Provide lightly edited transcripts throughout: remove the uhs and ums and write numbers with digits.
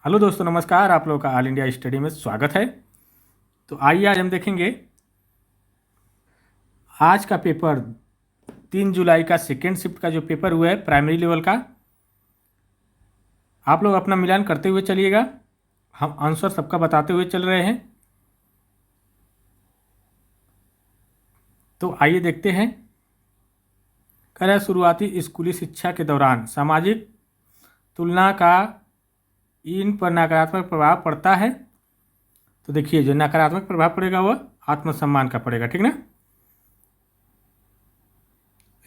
Hello दोस्तों, नमस्कार। आप लोगों का ऑल इंडिया स्टडी में स्वागत है। तो आइए आज हम देखेंगे आज का पेपर 3 जुलाई का सेकेंड शिफ्ट का जो पेपर हुआ है प्राइमरी लेवल का। आप लोग अपना मिलान करते हुए चलिएगा, हम आंसर सबका बताते हुए चल रहे हैं। तो आइए देखते हैं। कह रहा है शुरुआती स्कूली शिक्षा के दौरान सामाजिक तुलना का इन पर नकारात्मक प्रभाव पड़ता है। तो देखिए, जो नकारात्मक प्रभाव पड़ेगा वह आत्मसम्मान का पड़ेगा, ठीक ना।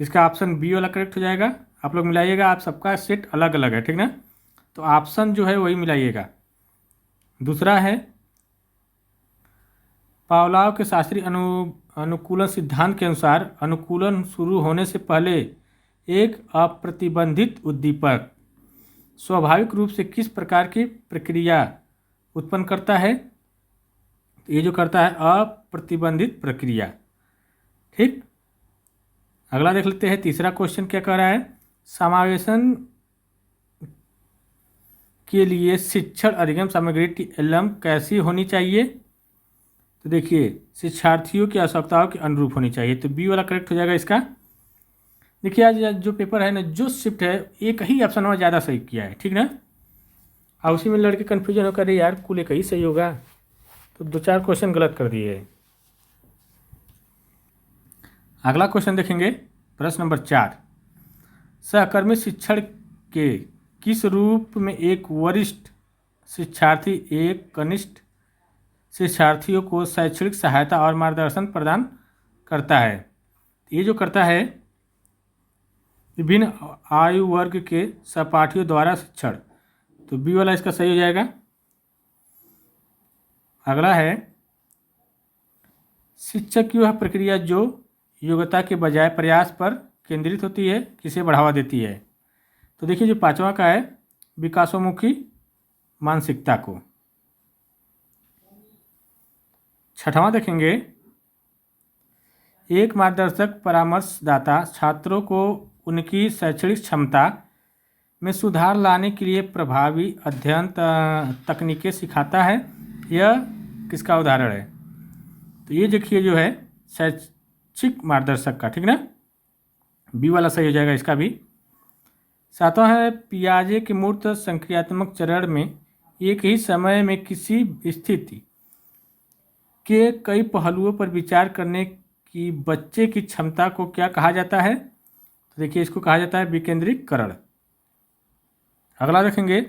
इसका ऑप्शन बी वाला करेक्ट हो जाएगा। आप लोग मिलाइएगा, आप सबका सेट अलग अलग है, ठीक ना। तो ऑप्शन जो है वही मिलाइएगा। दूसरा है पावलोव के शास्त्रीय अनुकूलन सिद्धांत के अनुसार अनुकूलन शुरू होने से पहले एक अप्रतिबंधित उद्दीपक स्वाभाविक रूप से किस प्रकार की प्रक्रिया उत्पन्न करता है। तो ये जो करता है अप्रतिबंधित प्रक्रिया, ठीक। अगला देख लेते हैं। तीसरा क्वेश्चन क्या कह रहा है, समावेशन के लिए शिक्षण अधिगम सामग्री टीएलएम कैसी होनी चाहिए। तो देखिए, शिक्षार्थियों की आवश्यकताओं के अनुरूप होनी चाहिए। तो बी वाला करेक्ट हो जाएगा इसका। देखिए, आज जो पेपर है ना, जो शिफ्ट है एक ही ऑप्शन में ज़्यादा सही किया है, ठीक ना। और उसी में लड़के कन्फ्यूजन होकर रहे यार कुल एक ही सही होगा, तो 2-4 क्वेश्चन गलत कर दिए। अगला क्वेश्चन देखेंगे, प्रश्न नंबर 4। सहकर्मी शिक्षण के किस रूप में एक वरिष्ठ शिक्षार्थी एक कनिष्ठ शिक्षार्थियों को शैक्षणिक सहायता और मार्गदर्शन प्रदान करता है। ये जो करता है विभिन्न आयु वर्ग के सहपाठियों द्वारा शिक्षण। तो बी वाला इसका सही हो जाएगा। अगला है शिक्षक की वह प्रक्रिया जो योग्यता के बजाय प्रयास पर केंद्रित होती है, किसे बढ़ावा देती है। तो देखिए, जो पांचवा का है विकासोन्मुखी मानसिकता को। छठवां देखेंगे, एक मार्गदर्शक परामर्शदाता छात्रों को उनकी शैक्षणिक क्षमता में सुधार लाने के लिए प्रभावी अध्ययन तकनीकें सिखाता है। यह किसका उदाहरण है। तो ये देखिए जो है शैक्षिक मार्गदर्शक का, ठीक ना। बी वाला सही हो जाएगा इसका भी। सातवां है पियाजे के मूर्त संक्रियात्मक चरण में एक ही समय में किसी स्थिति के कई पहलुओं पर विचार करने की बच्चे की क्षमता को क्या कहा जाता है। तो देखिए, इसको कहा जाता है विकेंद्रीकरण। अगला देखेंगे,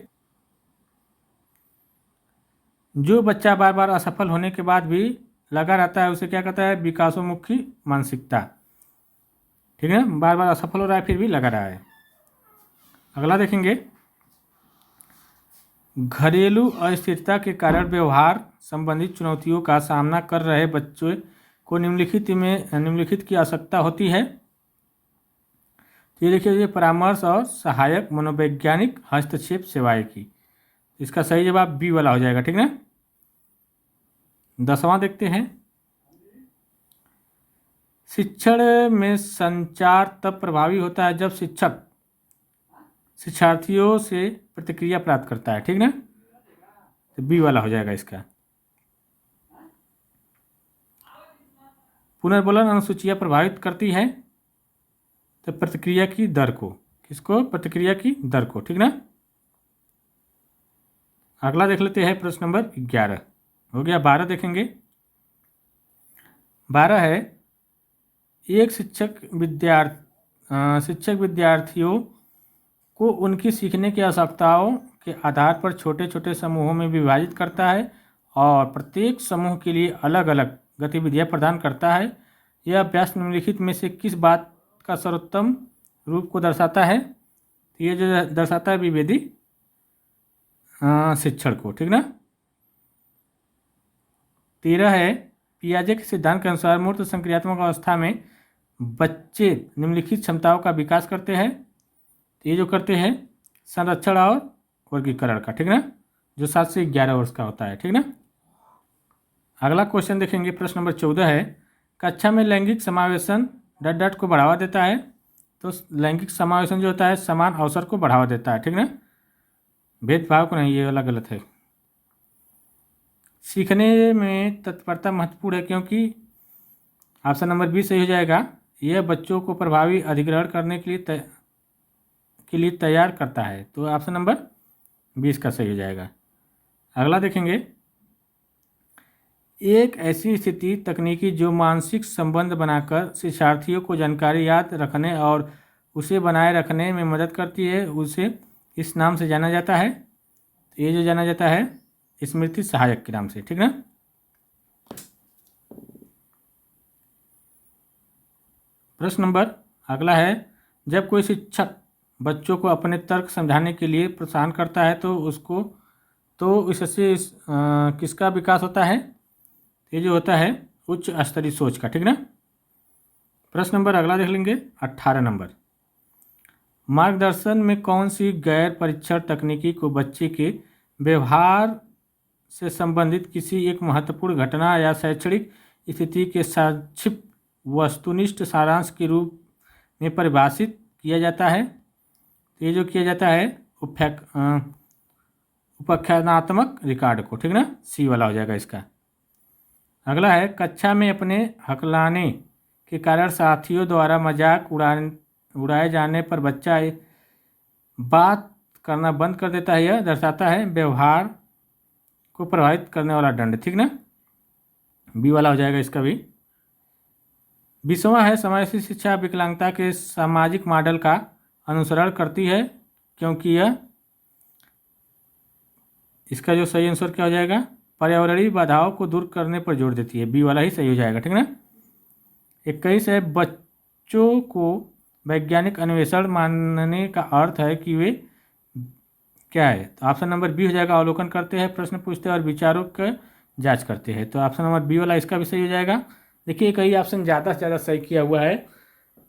जो बच्चा बार बार असफल होने के बाद भी लगा रहता है उसे क्या कहता है, विकासोन्मुखी मानसिकता, ठीक है। बार बार असफल हो रहा है फिर भी लगा रहा है। अगला देखेंगे, घरेलू अस्थिरता के कारण व्यवहार संबंधी चुनौतियों का सामना कर रहे बच्चों को निम्नलिखित की आवश्यकता होती है। ये देखिए, ये परामर्श और सहायक मनोवैज्ञानिक हस्तक्षेप सेवाएं की। इसका सही जवाब बी वाला हो जाएगा, ठीक ना। 10वां देखते हैं, शिक्षण में संचार तब प्रभावी होता है जब शिक्षक शिक्षार्थियों से प्रतिक्रिया प्राप्त करता है, ठीक ना। तो बी वाला हो जाएगा इसका। पुनर्बोलन अनुसूचियाँ प्रभावित करती है तो प्रतिक्रिया की दर को, किसको, प्रतिक्रिया की दर को, ठीक ना। अगला देख लेते हैं प्रश्न नंबर 11 हो गया। 12 देखेंगे। 12 है एक शिक्षक विद्यार्थियों को उनकी सीखने की आवश्यकताओं के आधार पर छोटे छोटे समूहों में विभाजित करता है और प्रत्येक समूह के लिए अलग अलग गतिविधियां प्रदान करता है। यह अभ्यास निम्नलिखित में से किस बात का सर्वोत्तम रूप को दर्शाता है। तो ये जो दर्शाता है विभेदी शिक्षण को, ठीक ना। 13 है पियाजे के सिद्धांत के अनुसार मूर्त संक्रियात्मक अवस्था में बच्चे निम्नलिखित क्षमताओं का विकास करते हैं। तो ये जो करते हैं संरक्षण और वर्गीकरण का, ठीक ना, जो 7 से 11 वर्ष का होता है, ठीक ना। अगला क्वेश्चन देखेंगे, प्रश्न नंबर 14 है कक्षा में लैंगिक समावेशन डट को बढ़ावा देता है। तो लैंगिक समावेशन जो होता है समान अवसर को बढ़ावा देता है, ठीक ना। भेदभाव को नहीं, ये वाला गलत है। सीखने में तत्परता महत्वपूर्ण है क्योंकि ऑप्शन नंबर बी सही हो जाएगा। यह बच्चों को प्रभावी अधिग्रहण करने के लिए तैयार करता है। तो ऑप्शन नंबर 20 का सही हो जाएगा। अगला देखेंगे, एक ऐसी स्थिति तकनीकी जो मानसिक संबंध बनाकर शिक्षार्थियों को जानकारी याद रखने और उसे बनाए रखने में मदद करती है, उसे इस नाम से जाना जाता है। ये जो जाना जाता है स्मृति सहायक के नाम से, ठीक ना। प्रश्न नंबर अगला है, जब कोई शिक्षक बच्चों को अपने तर्क समझाने के लिए प्रोत्साहन करता है तो इससे किसका विकास होता है। ये जो होता है उच्च स्तरीय सोच का, ठीक ना। प्रश्न नंबर अगला देख लेंगे 18 नंबर, मार्गदर्शन में कौन सी गैर परीक्षण तकनीकी को बच्चे के व्यवहार से संबंधित किसी एक महत्वपूर्ण घटना या शैक्षणिक स्थिति के संक्षिप्त वस्तुनिष्ठ सारांश के रूप में परिभाषित किया जाता है। तो ये जो किया जाता है उपाख्यानात्मक रिकॉर्ड को, ठीक ना, सी वाला हो जाएगा इसका। अगला है, कक्षा में अपने हकलाने के कारण साथियों द्वारा मजाक उड़ाए जाने पर बच्चा बात करना बंद कर देता है। यह दर्शाता है व्यवहार को प्रभावित करने वाला दंड, ठीक ना, बी वाला हो जाएगा इसका भी। 20वां है, समावेशी शिक्षा विकलांगता के सामाजिक मॉडल का अनुसरण करती है क्योंकि यह, इसका जो सही आंसर क्या हो जाएगा, पर्यावरणीय बाधाओं को दूर करने पर जोर देती है। बी वाला ही सही हो जाएगा, ठीक ना। 21 है, बच्चों को वैज्ञानिक अन्वेषण मानने का अर्थ है कि वे क्या है। तो ऑप्शन नंबर बी हो जाएगा, अवलोकन करते हैं, प्रश्न पूछते हैं और विचारों का जांच करते हैं। तो ऑप्शन नंबर बी वाला इसका भी सही हो जाएगा। देखिए कई ऑप्शन ज़्यादा से ज़्यादा सही किया हुआ है,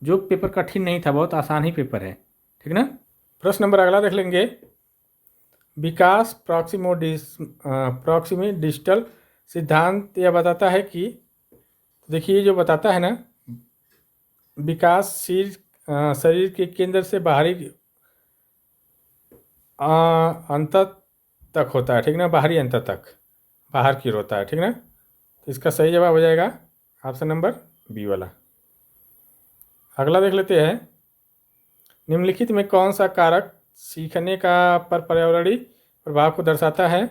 जो पेपर कठिन नहीं था, बहुत आसान ही पेपर है, ठीक ना। प्रश्न नंबर अगला देख लेंगे, विकास प्रॉक्सिमी डिजिटल सिद्धांत यह बताता है कि, देखिए जो बताता है ना, विकास शरीर के केंद्र से बाहरी अंत तक होता है, ठीक ना, बाहरी अंत तक, बाहर की ओर होता है, ठीक ना। तो इसका सही जवाब हो जाएगा ऑप्शन नंबर बी वाला। अगला देख लेते हैं, निम्नलिखित में कौन सा कारक सीखने का पर पर्यावरणीय प्रभाव को दर्शाता है।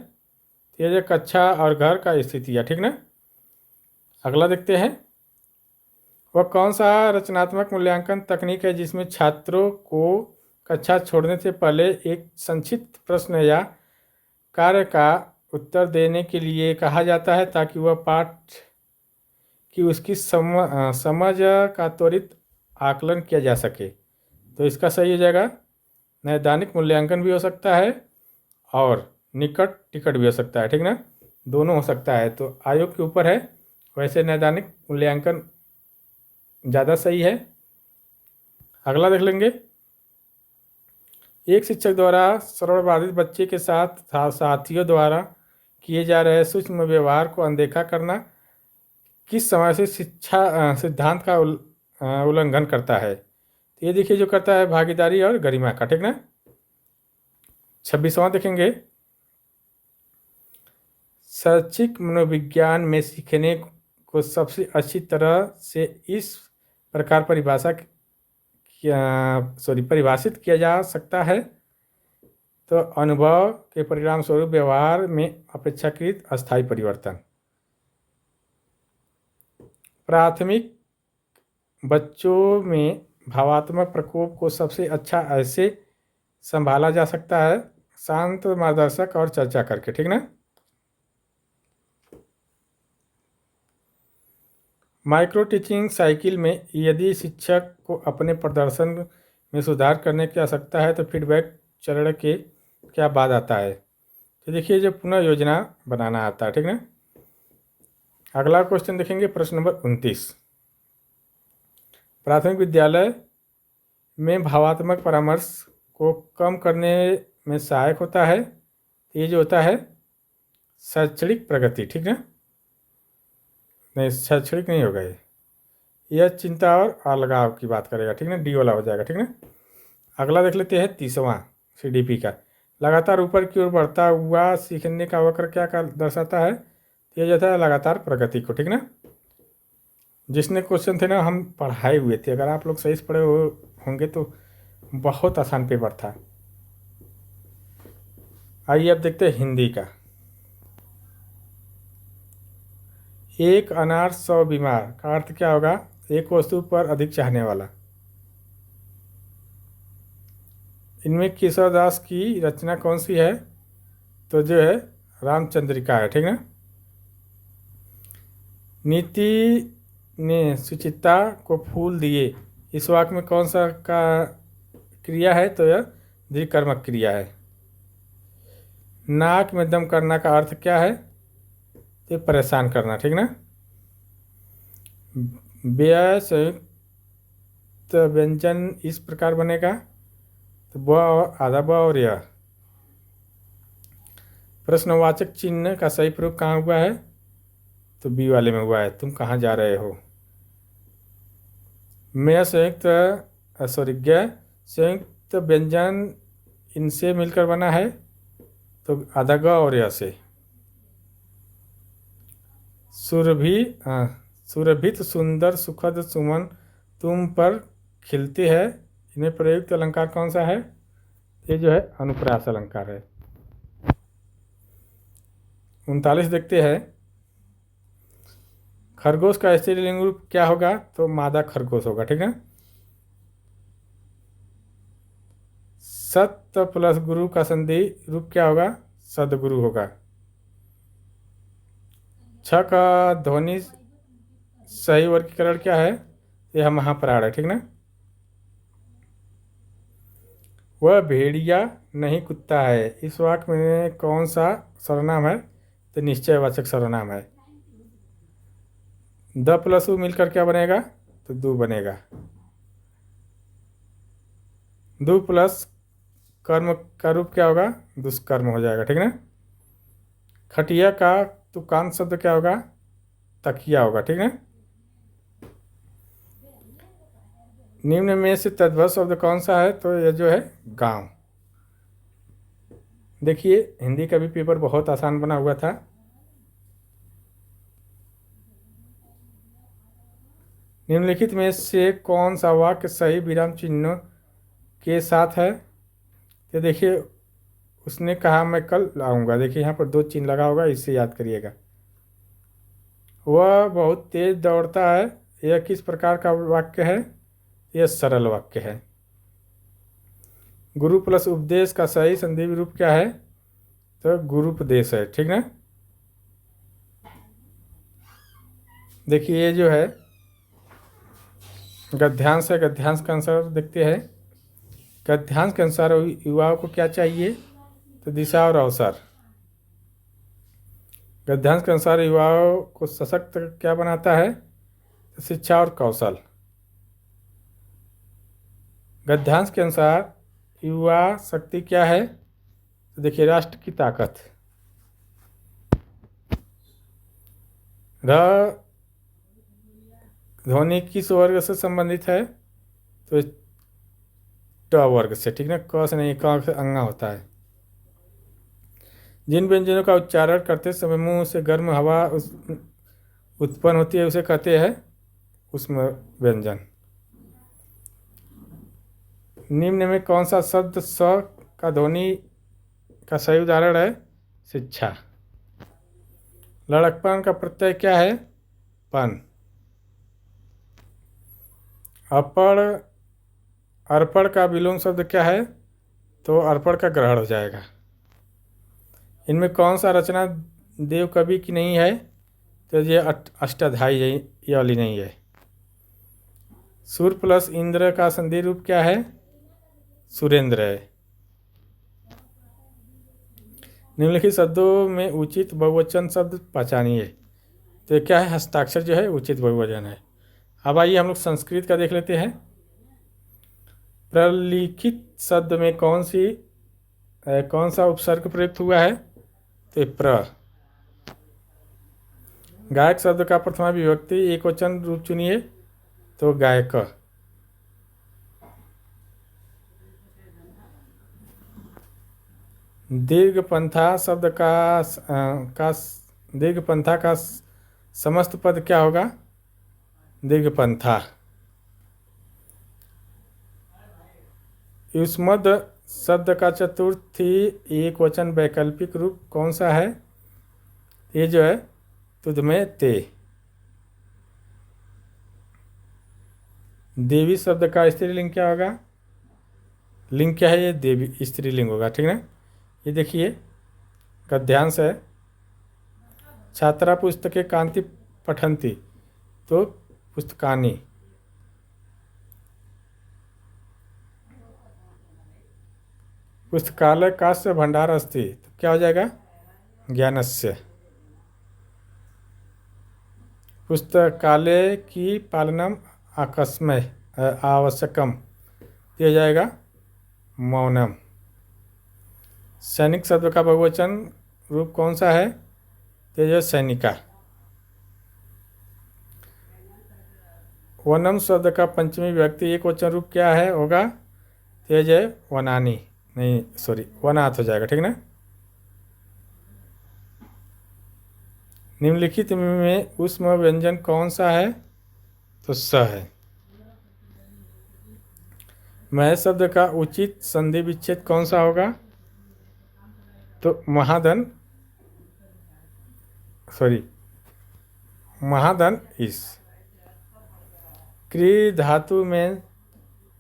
ये जो कक्षा और घर का स्थिति है, ठीक ना। अगला देखते हैं, वह कौन सा रचनात्मक मूल्यांकन तकनीक है जिसमें छात्रों को कक्षा छोड़ने से पहले एक संक्षिप्त प्रश्न या कार्य का उत्तर देने के लिए कहा जाता है ताकि वह पाठ की उसकी समझ का त्वरित आकलन किया जा सके। तो इसका सही हो जाएगा, नैदानिक मूल्यांकन भी हो सकता है और निकट टिकट भी हो सकता है, ठीक ना, दोनों हो सकता है। तो आयोग के ऊपर है, वैसे नैदानिक मूल्यांकन ज़्यादा सही है। अगला देख लेंगे, एक शिक्षक द्वारा सरल बाधित बच्चे के साथ साथियों द्वारा किए जा रहे सूक्ष्म व्यवहार को अनदेखा करना किस समय से शिक्षा सिद्धांत का उल्लंघन करता है। तो ये देखिए जो करता है भागीदारी और गरिमा का, ठीक ना। 26वां देखेंगे, शैक्षिक मनोविज्ञान में सीखने को सबसे अच्छी तरह से इस प्रकार परिभाषित किया जा सकता है। तो अनुभव के परिणाम स्वरूप व्यवहार में अपेक्षाकृत अस्थायी परिवर्तन। प्राथमिक बच्चों में भावात्मक प्रकोप को सबसे अच्छा ऐसे संभाला जा सकता है शांत मार्गदर्शक और चर्चा करके, ठीक ना। माइक्रो टीचिंग साइकिल में यदि शिक्षक को अपने प्रदर्शन में सुधार करने की आवश्यकता है तो फीडबैक चरण के क्या बाद आता है। तो देखिए जो पुनः योजना बनाना आता है, ठीक ना। अगला क्वेश्चन देखेंगे, प्रश्न नंबर 29, प्राथमिक विद्यालय में भावात्मक परामर्श को कम करने में सहायक होता है। ये जो होता है शैक्षणिक प्रगति, ठीक है, नहीं शैक्षणिक नहीं होगा, यह चिंता और अलगाव की बात करेगा, ठीक ना, डी वाला हो जाएगा, ठीक ना। अगला देख लेते हैं 30वां CDP का, लगातार ऊपर की ओर बढ़ता हुआ सीखने का वक्र क्या दर्शाता है? ये जो था लगातार प्रगति को, ठीक ना। जिसने क्वेश्चन थे ना हम पढ़ाए हुए थे, अगर आप लोग सही से पढ़े होंगे तो बहुत आसान पेपर था। आइए अब देखते हैं हिंदी का। एक अनार 100 बीमार का अर्थ क्या होगा? एक वस्तु पर अधिक चाहने वाला। इनमें केशवदास की रचना कौन सी है? तो जो है रामचंद्रिका है, ठीक ना। नीति ने सुचिता को फूल दिए, इस वाक्य में कौन सा का क्रिया है? तो यह द्विकर्मक क्रिया है। नाक में दम करना का अर्थ क्या है? तो परेशान करना, ठीक ना। व्यय संयुक्त व्यंजन इस प्रकार बनेगा, तो ब आधा ब और यह। प्रश्नवाचक चिन्ह का सही प्रयोग कहाँ हुआ है? तो बी वाले में हुआ है, तुम कहाँ जा रहे हो। मैं संयुक्त संयुक्त व्यंजन इनसे मिलकर बना है, तो आधा ग और यह से। सुरभित सुंदर सुखद सुमन तुम पर खिलते हैं, इनमें प्रयुक्त अलंकार कौन सा है? ये जो है अनुप्रास अलंकार है। 39 देखते हैं। खरगोश का स्त्रीलिंग रूप क्या होगा? तो मादा खरगोश होगा, ठीक है। सत प्लस गुरु का संधि रूप क्या होगा? सदगुरु होगा। छ का ध्वनि सही वर्गीकरण क्या है? यह महाप्राण है, ठीक ना। वह भेड़िया नहीं कुत्ता है, इस वाक्य में कौन सा सर्वनाम है? तो निश्चयवाचक सर्वनाम है। द प्लस उ मिलकर क्या बनेगा? तो दु बनेगा। दु प्लस कर्म का रूप क्या होगा? दुष्कर्म हो जाएगा, ठीक ना। खटिया का तुकांत शब्द क्या होगा? तकिया होगा, ठीक ना। निम्न में से तद्भव शब्द कौन सा है? तो यह जो है गांव। देखिए हिंदी का भी पेपर बहुत आसान बना हुआ था। निम्नलिखित में से कौन सा वाक्य सही विराम चिन्हों के साथ है? तो देखिए उसने कहा मैं कल लाऊंगा, देखिए यहाँ पर 2 चिन्ह लगा होगा, इससे याद करिएगा। वह बहुत तेज दौड़ता है, यह किस प्रकार का वाक्य है? यह सरल वाक्य है। गुरु प्लस उपदेश का सही संधि रूप क्या है? तो गुरुपदेश है, ठीक ना। देखिए ये जो है गद्यांश है, गद्यांश के अनुसार देखते हैं। गद्यांश के अनुसार युवाओं को क्या चाहिए? तो दिशा और अवसर। गद्यांश के अनुसार युवाओं को सशक्त क्या बनाता है? तो शिक्षा और कौशल। गद्यांश के अनुसार युवा शक्ति क्या है? तो देखिए राष्ट्र की ताकत। र ध्वनि किस वर्ग से संबंधित है? तो ट वर्ग से, ठीक ना। क से नहीं, क से अंगा होता है। जिन व्यंजनों का उच्चारण करते समय मुंह से गर्म हवा उत्पन्न होती है उसे कहते हैं उष्म व्यंजन। निम्न में कौन सा शब्द स का ध्वनि का सही उदाहरण है? शिक्षा। लड़कपन का प्रत्यय क्या है? पन। अपड़ अर्पण का विलोम शब्द क्या है? तो अर्पण का ग्रहण हो जाएगा। इनमें कौन सा रचना देव कवि की नहीं है? तो ये अष्टाध्यायी ये वाली नहीं है। सूर्य प्लस इंद्र का संधि रूप क्या है? सुरेंद्र है। निम्नलिखित शब्दों में उचित बहुवचन शब्द पहचानिए। तो ये क्या है? हस्ताक्षर जो है उचित बहुवचन है। अब आइए हम लोग संस्कृत का देख लेते हैं। प्रलिखित शब्द में कौन सा उपसर्ग प्रयुक्त हुआ है? तो प्र। गायक शब्द का प्रथमा विभक्ति एक वचन रूप चुनिए। तो गायक। दीर्घपंथा शब्द का दीर्घपंथा का समस्त पद क्या होगा? दीर्घपंथा। युष्मद शब्द का चतुर्थी एक वचन वैकल्पिक रूप कौन सा है? ये जो है तुझ में ते। देवी शब्द का स्त्रीलिंग क्या होगा? लिंग क्या है? ये देवी स्त्रीलिंग होगा, ठीक ना। ये देखिए गद्यांश है। छात्रा पुस्तकें कांति पठन्ति, तो पुस्तकानि। पुस्तकालय कास्य भंडार अस्ति, तो क्या हो जाएगा? ज्ञानस्य। पुस्तकालय की पालनम आकस्मय आवश्यकम, ये हो जाएगा मौनम। सैनिक शब्द का बहुवचन रूप कौन सा है? तेज सैनिका। वनम शब्द का पंचमी विभक्ति एक वचन रूप क्या है होगा? तेज वनानी, नहीं सॉरी वनाथ हो जाएगा, ठीक ना। निम्नलिखित में ऊष्म व्यंजन कौन सा है? तो स है। मह शब्द का उचित संधि विच्छेद कौन सा होगा? तो महाधन इस। क्री धातु में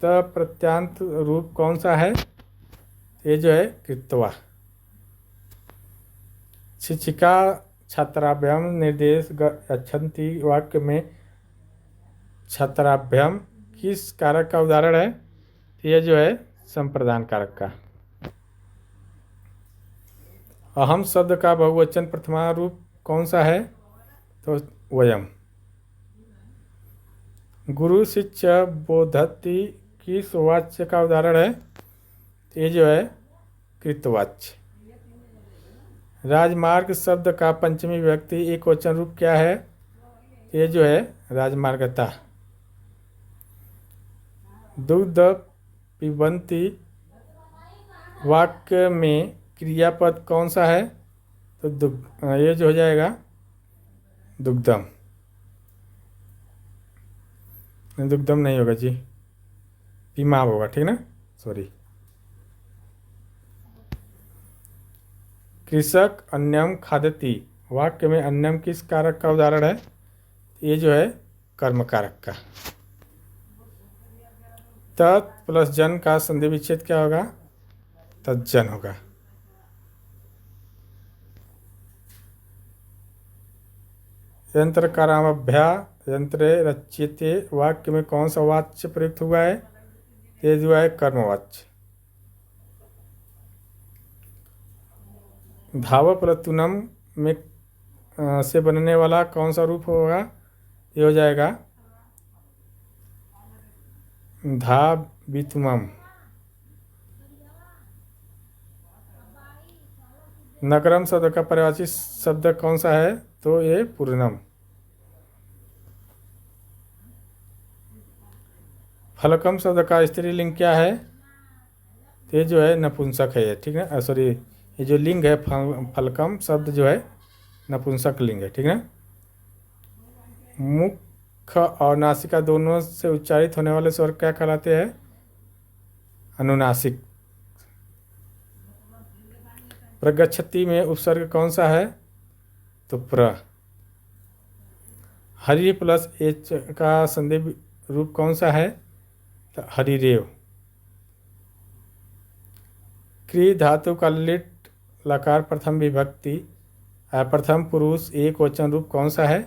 त प्रत्यांत रूप कौन सा है? ये जो है कृत्वा। शिक्षिका छात्राभ्याम निर्देश गच्छन्ति वाक्य में छात्राभ्याम किस कारक का उदाहरण है? ये जो है संप्रदान कारक का। अहम शब्द का बहुवचन प्रथमा रूप कौन सा है? तो वयम। गुरु शिष्य बोधति किस वाच्य का उदाहरण है? ये जो है कृतवाच्य। राजमार्ग शब्द का पंचमी विभक्ति एक वचन रूप क्या है? ये जो है राजमार्गता। दुग्ध पिबंती वाक्य में क्रियापद कौन सा है? तो ये जो हो जाएगा दुग्धम। दुग्धम नहीं होगा जी, पिमाव होगा, ठीक ना, सॉरी। कृषक अन्यम खादति वाक्य में अन्यम किस कारक का उदाहरण है? ये जो है कर्म कारक का। तत् प्लस जन का संधि विच्छेद क्या होगा? तज्जन होगा। यंत्र काराभ्या यंत्रे रच्यते वाक्य में कौन सा वाच्य प्रयुक्त हुआ है? ये जो है कर्मवाच्य। धाव प्लतुनम में से बनने वाला कौन सा रूप होगा? ये हो जाएगा धावितुमम। नगरम शब्द का पर्यायवाची शब्द कौन सा है? तो ये पूर्णम। फलकम शब्द का स्त्रीलिंग क्या है? तो ये जो है नपुंसक है, ठीक है, सॉरी ये जो लिंग है फलकम शब्द जो है नपुंसक लिंग है, ठीक है। मुख और नासिका दोनों से उच्चारित होने वाले स्वर क्या कहलाते हैं? अनुनासिक। प्रगच्छति में उपसर्ग कौन सा है? तो प्र। हरि प्लस एच का संधि रूप कौन सा है? तो हरिरेव। क्री धातु का लिट लकार प्रथम विभक्ति प्रथम पुरुष एक वचन रूप कौन सा है?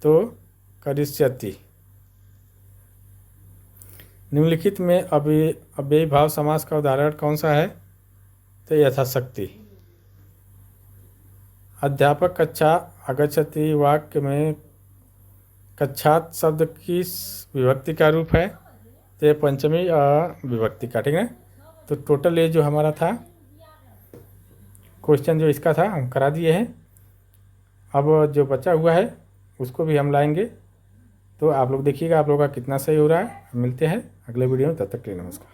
तो करिष्यति। निम्नलिखित में अव्ययी भाव समास का उदाहरण कौन सा है? तो यथाशक्ति। अध्यापक कक्षा आगच्छति वाक्य में कक्षात शब्द किस विभक्ति का रूप है? तो ये पंचमी विभक्ति का, ठीक है। तो टोटल ये जो हमारा था क्वेश्चन जो इसका था हम करा दिए हैं। अब जो बचा हुआ है उसको भी हम लाएंगे, तो आप लोग देखिएगा आप लोग का कितना सही हो रहा है। मिलते हैं अगले वीडियो में, तब तक के लिए नमस्कार।